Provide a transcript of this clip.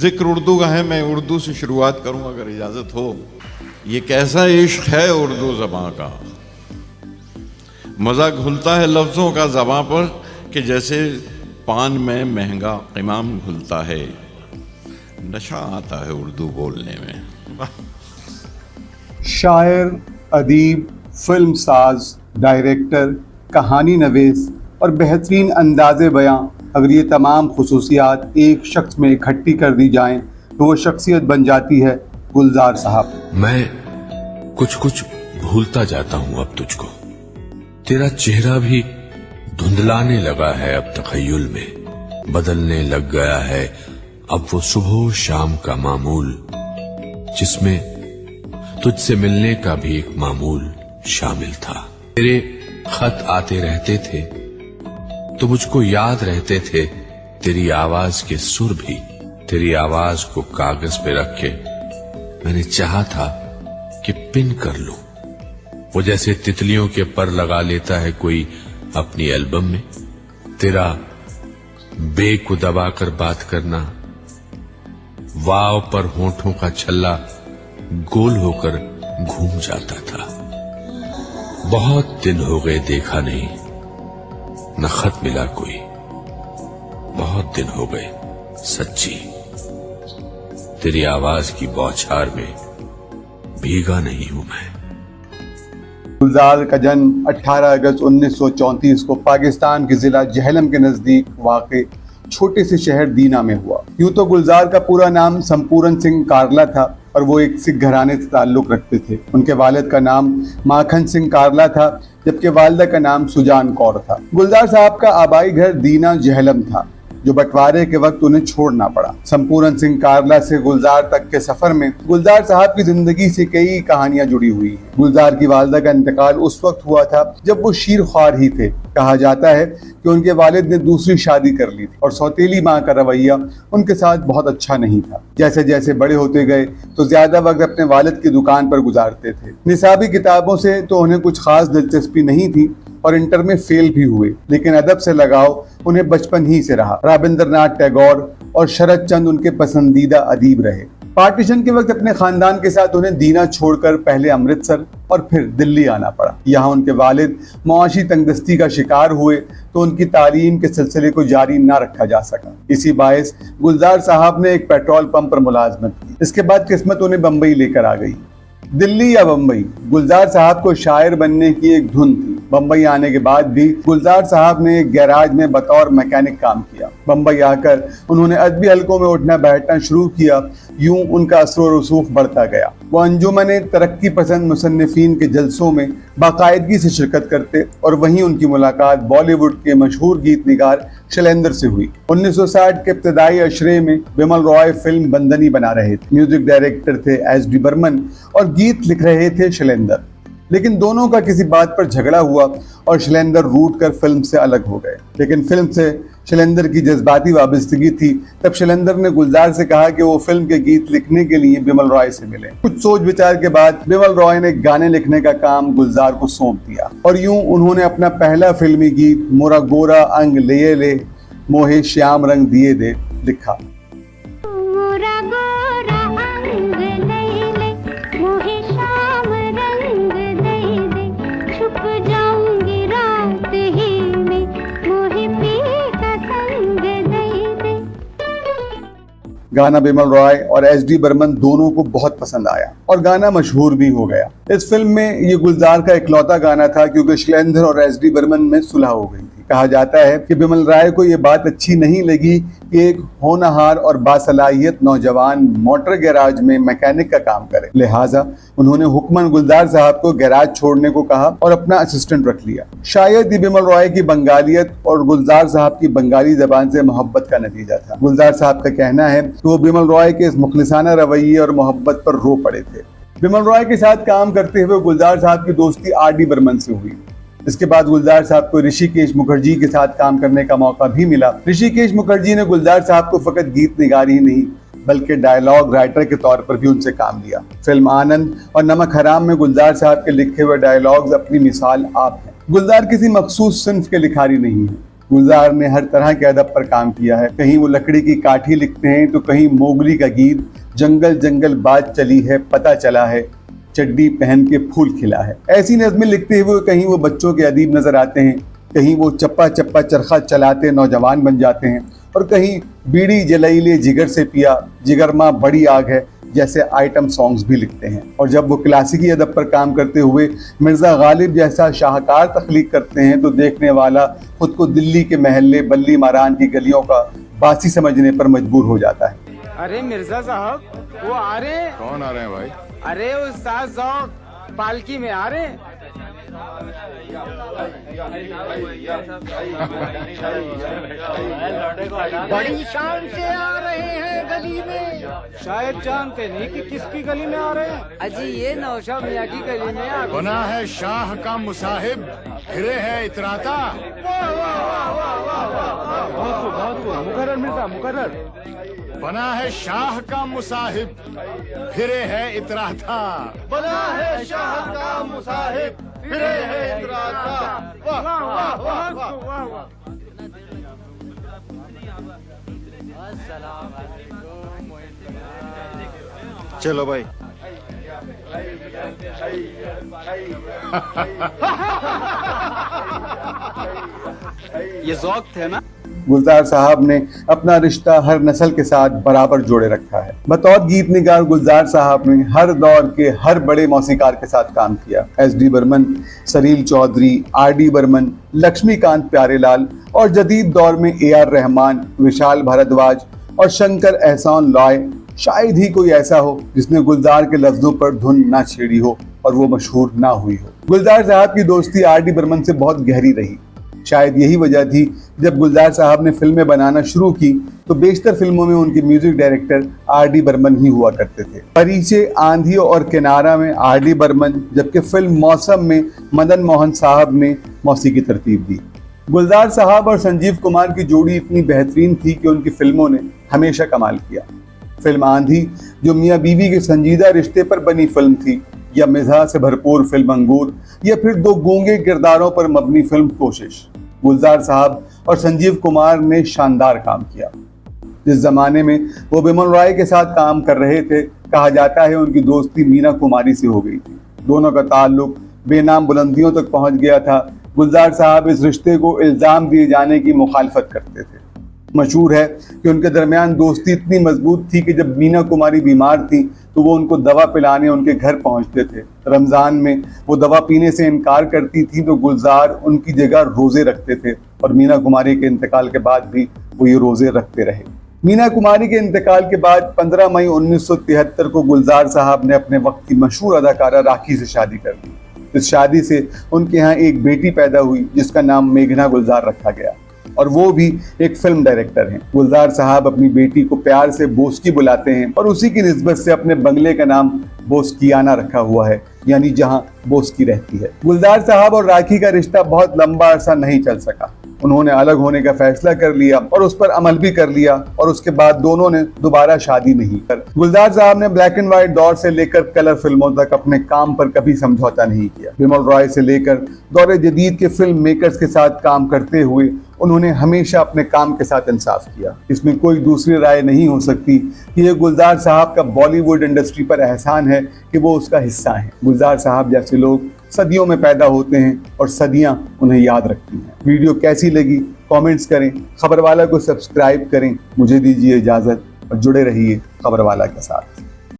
जिक्र उर्दू का है, मैं उर्दू से शुरुआत करूं अगर इजाज़त हो। ये कैसा इश्क है उर्दू ज़बां का, मज़ा घुलता है लफ्ज़ों का ज़बां पर कि जैसे पान में महंगा इमाम घुलता है। नशा आता है उर्दू बोलने में। शायर, अदीब, फिल्म साज, डायरेक्टर, कहानी नवीस और बेहतरीन अंदाज़े बयां, अगर ये तमाम खुसूसियात एक शख्स में इकट्ठी कर दी जाएं तो वो शख्सियत बन जाती है गुलजार साहब। मैं कुछ कुछ भूलता जाता हूं अब तुझको, तेरा चेहरा भी धुंधलाने लगा है अब तखय्युल में, बदलने लग गया है अब वो सुबह शाम का मामूल, जिसमें तुझसे मिलने का भी एक मामूल शामिल था। तेरे खत आते रहते थे तो मुझको याद रहते थे तेरी आवाज के सुर भी। तेरी आवाज को कागज पे रख के मैंने चाहा था कि पिन कर लूं, वो जैसे तितलियों के पर लगा लेता है कोई अपनी एल्बम में। तेरा बे को दबाकर बात करना, वाव पर होठों का छल्ला गोल होकर घूम जाता था। बहुत दिन हो गए देखा नहीं, न खत मिला कोई, बहुत दिन हो गए सच्ची तेरी आवाज की बौछार में भीगा नहीं हूं मैं। गुलजार का जन्म 18 अगस्त 1934 को पाकिस्तान के जिला जहलम के नजदीक वाक़े छोटे से शहर दीना में हुआ। यूं तो गुलजार का पूरा नाम संपूरन सिंह कारला था और वो एक सिख घराने से ताल्लुक रखते थे। उनके वालिद का नाम माखन सिंह कारला था, जबकि वालिदा का नाम सुजान कौर था। गुलजार साहब का आबाई घर दीना जहलम था, जो बंटवारे के वक्त उन्हें छोड़ना पड़ा। संपूरन सिंह कारला से गुलजार तक के सफर में गुलजार साहब की जिंदगी से कई कहानियां जुड़ी हुई हैं। गुलजार की वालिदा का इंतकाल उस वक्त हुआ था जब वो शीर ख्वार ही थे। कहा जाता है कि उनके वालिद ने दूसरी शादी कर ली थी और सौतेली माँ का रवैया उनके साथ बहुत अच्छा नहीं था। जैसे जैसे बड़े होते गए तो ज्यादा वक्त अपने वालिद की दुकान पर गुजारते थे। निसाबी किताबों से तो उन्हें कुछ खास दिलचस्पी नहीं थी और इंटर में फेल भी हुए, लेकिन अदब से लगाव उन्हें बचपन ही से रहा। रविंद्रनाथ टैगोर और शरद चंद उनके पसंदीदा अदीब रहे। पार्टीशन के वक्त अपने खानदान के साथ उन्हें दीना छोड़कर पहले अमृतसर और फिर दिल्ली आना पड़ा। यहाँ उनके वालिद मुआशी तंगदस्ती का शिकार हुए तो उनकी तालीम के सिलसिले को जारी न रखा जा सका। इसी बायस गुलजार साहब ने एक पेट्रोल पंप पर मुलाजमत की। इसके बाद किस्मत उन्हें बम्बई लेकर आ गई। दिल्ली या बम्बई, गुलजार साहब को शायर बनने की एक धुन थी। बम्बई आने के बाद भी गुलजार साहब ने एक गैराज में बतौर मैकेनिक काम किया। बम्बई आकर उन्होंने अदबी हलकों में उठना बैठना शुरू किया। यूं उनका असर रसूख बढ़ता गया। वो अंजुमन तरक्की पसंद मुसन्निफीन के जलसों में बाकायदगी से शिरकत करते और वहीं उनकी मुलाकात बॉलीवुड के मशहूर गीत निगार शैलेंद्र से हुई। 1960 के इब्तदाई अशरे में बिमल रॉय फिल्म बंदनी बना रहे थे। म्यूजिक डायरेक्टर थे एस.डी. बर्मन और गीत लिख रहे थे शैलेंद्र। लेकिन दोनों का किसी बात पर झगड़ा हुआ और शैलेंद्र रूठ कर फिल्म से अलग हो गए। लेकिन फिल्म से शैलेंद्र की जज्बाती वाबस्तगी थी। तब शैलेंद्र ने गुलजार से कहा कि वो फिल्म के गीत लिखने के लिए बिमल रॉय से मिले। कुछ सोच विचार के बाद बिमल रॉय ने गाने लिखने का काम गुलजार को सौंप दिया और यूं उन्होंने अपना पहला फिल्मी गीत मोरा गोरा अंग ले ले मोहे श्याम रंग दिए दे लिखा। गाना बिमल रॉय और एस.डी. बर्मन दोनों को बहुत पसंद आया और गाना मशहूर भी हो गया। इस फिल्म में ये गुलजार का इकलौता गाना था क्योंकि शैलेंद्र और एस.डी. बर्मन में सुलह हो गई थी। कहा जाता है कि बिमल रॉय को ये बात अच्छी नहीं लगी कि एक होनहार और बासलाहियत नौजवान मोटर गैराज में मैकेनिक का काम करे, लिहाजा उन्होंने हुक्मन गुलजार साहब को गैराज छोड़ने को कहा और अपना असिस्टेंट रख लिया। शायद ही बिमल रॉय की बंगालियत और गुलजार साहब की बंगाली जबान से मोहब्बत का नतीजा था। गुलजार साहब का कहना है कि वो बिमल रॉय के इस मुखलिसाना रवैये और मोहब्बत पर रो पड़े थे। बिमल रॉय के साथ काम करते हुए गुलजार साहब की दोस्ती आर.डी. बर्मन से हुई। इसके बाद गुलजार साहब को ऋषिकेश मुखर्जी के साथ काम करने का मौका भी मिला। ऋषिकेश मुखर्जी ने गुलजार साहब को फकत गीत निगार ही नहीं बल्कि डायलॉग राइटर के तौर पर भी उनसे काम लिया। फिल्म आनंद और नमक हराम में गुलजार साहब के लिखे हुए डायलॉग्स अपनी मिसाल आप हैं। गुलजार किसी मखसूस सिन्फ के लिखारी नहीं है। गुलजार ने हर तरह के अदब पर काम किया है। कहीं वो लकड़ी की काठी लिखते हैं तो कहीं मोगली का गीत, जंगल जंगल बात चली है पता चला है, चड्डी पहन के फूल खिला है। ऐसी नज़में लिखते हुए कहीं वो बच्चों के अदीब नजर आते हैं, कहीं वो चप्पा चप्पा चरखा चलाते नौजवान बन जाते हैं, और कहीं बीड़ी जलाई ले जिगर से पिया, जिगर माँ बड़ी आग है जैसे आइटम सॉन्ग्स भी लिखते हैं। और जब वो क्लासिकी अदब पर काम करते हुए मिर्ज़ा गालिब जैसा शाहकार तख्लीक करते हैं तो देखने वाला खुद को दिल्ली के महल्ले बल्ली मारान की गलियों का बासी समझने पर मजबूर हो जाता है। अरे मिर्जा साहब, वो आ रहे हैं। कौन आ रहे हैं भाई? अरे उस्ताद ज़ौक़ पालकी में आ रहे हैं। बड़ी शान से आ रहे हैं गली में। शायद जानते नहीं कि किसकी गली में आ रहे हैं। अजी ये नौशा मियाँ की गली में आ गए। बना है शाह का मुसाहिब, फिरे है इतराता। मुकर्रर मिर्जा मुकर्रर। बना है शाह का मुसाहिब, फिरे है इतराता। बना है शाह का मुसाहिब, फिरे है इतराता। वाह वाह वाह वाह वाह। चलो भाई। ये ज़ौक़ थे ना। गुलजार साहब ने अपना रिश्ता हर नस्ल के साथ बराबर जोड़े रखा है। बतौर गीत निगार गुलजार साहब ने हर दौर के हर बड़े मौसीकार के साथ काम किया। एस.डी. बर्मन, सलील चौधरी, आर.डी. बर्मन, लक्ष्मीकांत प्यारेलाल और जदीद दौर में ए.आर. रहमान, विशाल भारद्वाज और शंकर एहसान लॉय। शायद ही कोई ऐसा हो जिसने गुलजार के लफ्जों पर धुन ना छेड़ी हो और वो मशहूर ना हुई हो। गुलजार साहब की दोस्ती आर.डी. बर्मन से बहुत गहरी रही। शायद यही वजह थी जब गुलजार साहब ने फिल्में बनाना शुरू की तो बेशतर फिल्मों में उनके म्यूजिक डायरेक्टर आर.डी. बर्मन ही हुआ करते थे। परिचय, आंधियों और किनारा में आर.डी. बर्मन, जबकि फिल्म मौसम में मदन मोहन साहब ने मौसीकी तरतीब दी। गुलजार साहब और संजीव कुमार की जोड़ी इतनी बेहतरीन थी कि उनकी फिल्मों ने हमेशा कमाल किया। फिल्म आंधी, जो मियाँ बीवी के संजीदा रिश्ते पर बनी फिल्म थी, या मिजाज से भरपूर फिल्म अंगूर, या फिर दो गूंगे किरदारों पर मबनी फिल्म कोशिश, गुलजार साहब और संजीव कुमार ने शानदार काम किया। जिस जमाने में वो बिमल रॉय के साथ काम कर रहे थे, कहा जाता है उनकी दोस्ती मीना कुमारी से हो गई थी। दोनों का ताल्लुक बेनाम बुलंदियों तक पहुंच गया था। गुलजार साहब इस रिश्ते को इल्जाम दिए जाने की मुखालफत करते थे। मशहूर है कि उनके दरमियान दोस्ती इतनी मजबूत थी कि जब मीना कुमारी बीमार थी तो वो उनको दवा पिलाने उनके घर पहुंचते थे। रमज़ान में वो दवा पीने से इनकार करती थी तो गुलजार उनकी जगह रोज़े रखते थे और मीना कुमारी के इंतकाल के बाद भी वो ये रोज़े रखते रहे। मीना कुमारी के इंतकाल के बाद 15 मई 1973 को गुलजार साहब ने अपने वक्त की मशहूर अदाकारा राखी से शादी कर दी। इस शादी से उनके यहाँ एक बेटी पैदा हुई जिसका नाम मेघना गुलजार रखा गया और वो भी एक फिल्म डायरेक्टर हैं। गुलजार साहब अपनी बेटी को प्यार से बोस्की बुलाते हैं और उसी की निस्बत से अपने बंगले का नाम बोस्कियाना रखा हुआ है, यानी जहां बोस्की रहती है। गुलजार साहब और राखी का रिश्ता बहुत लंबा अरसा नहीं चल सका। उन्होंने अलग होने का फैसला कर लिया और उस पर अमल भी कर लिया और उसके बाद दोनों ने दोबारा शादी नहीं कर। गुलजार साहब ने ब्लैक एंड व्हाइट दौर से लेकर कलर फिल्मों तक अपने काम पर कभी समझौता नहीं किया। बिमल रॉय से लेकर दौरे जदीद के फिल्म मेकर्स के साथ काम करते हुए उन्होंने हमेशा अपने काम के साथ इंसाफ किया। इसमें कोई दूसरी राय नहीं हो सकती कि ये गुलजार साहब का बॉलीवुड इंडस्ट्री पर एहसान है कि वो उसका हिस्सा हैं। गुलजार साहब जैसे लोग सदियों में पैदा होते हैं और सदियां उन्हें याद रखती हैं। वीडियो कैसी लगी कमेंट्स करें, खबरवाला को सब्सक्राइब करें। मुझे दीजिए इजाज़त और जुड़े रहिए खबरवाला के साथ।